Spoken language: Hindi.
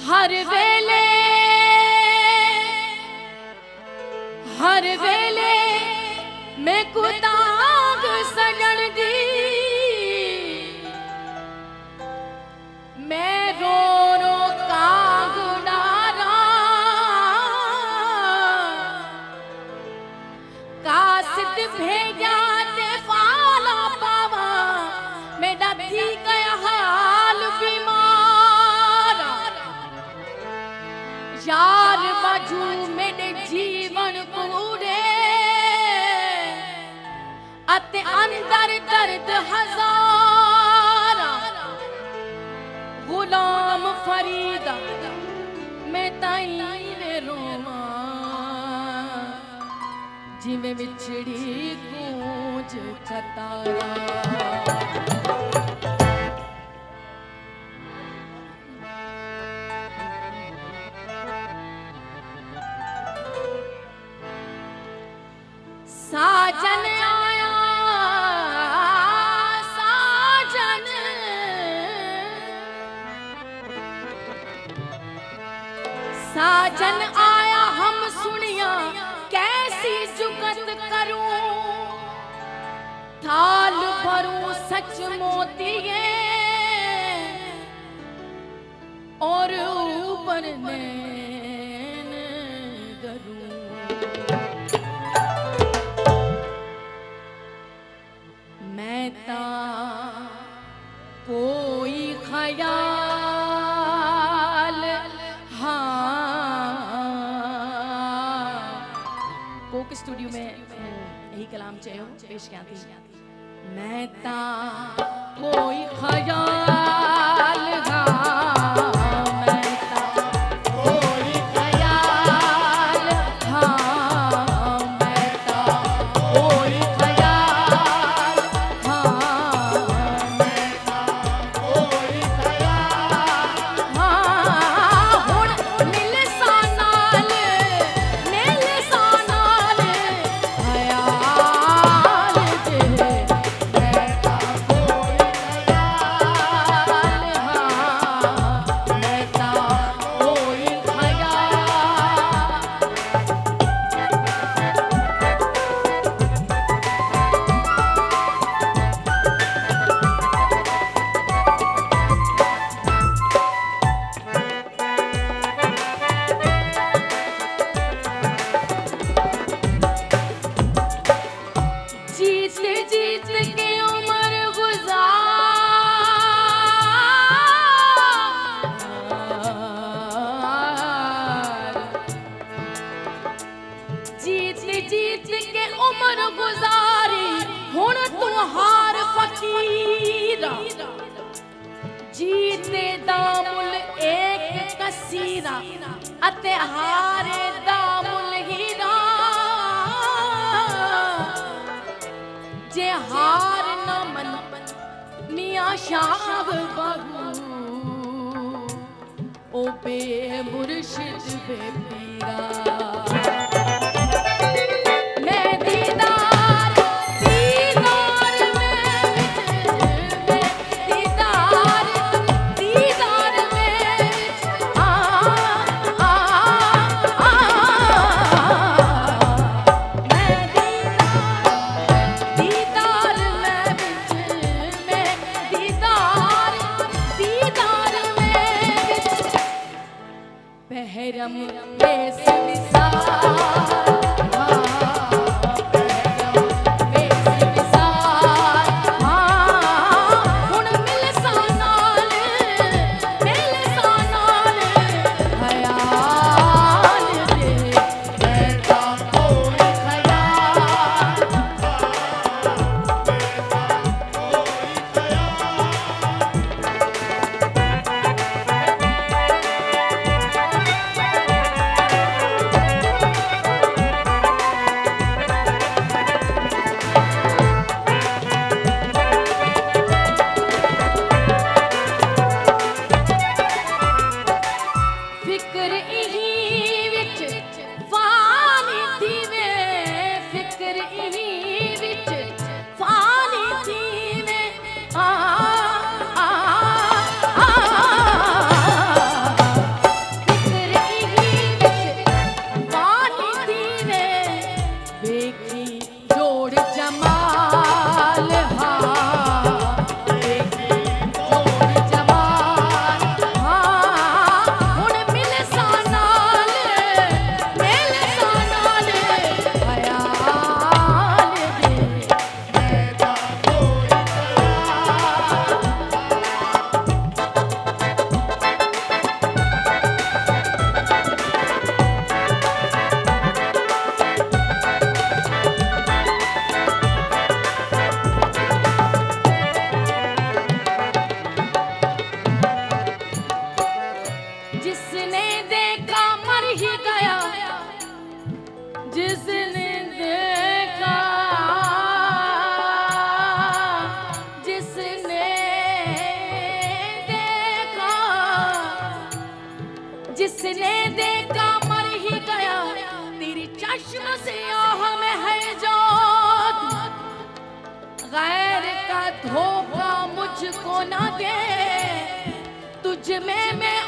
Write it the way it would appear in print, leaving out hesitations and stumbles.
हर वेले मैं कुतांग सजन दी मैं रो रो कांग डारा कासिद भेजा ते फाला पावा मेरा थी गया हाल बीमार यार बाजू मेरे जीवन पूरे अते अंदर दर्द हजार गुलाम फरीदा मैं ताई वे रोवा जिवें विछड़ी गूंज खतारा साजन आया साजन साजन आया हम सुनिया कैसी जुगत करूं थाल भरूं सच मोतिए और ऊपर नैन करूं मैं ता कोई ख्याल हाँ कोक स्टूडियो में यही कलाम चाहिए पेश क्या थी मैं ता कोई ख्याल हाँ मैं ता कोई ख्याल हाँ मैं ता कोई जीत के उम्र गुजारी हुण तू हार फकीरा जीते दामुल एक कसीरा अते हारे दामुल हीरा जे हार न मन मियां शाह बहू ओ बे मुर्शिद बे पीरा बहरम बेस जिसने देखा मर ही गया, जिसने देखा, जिसने देखा, जिसने देखा मर ही गया। तेरी चश्म से आह में है जो गैर का धोखा मुझको ना दे, तुझ में मैं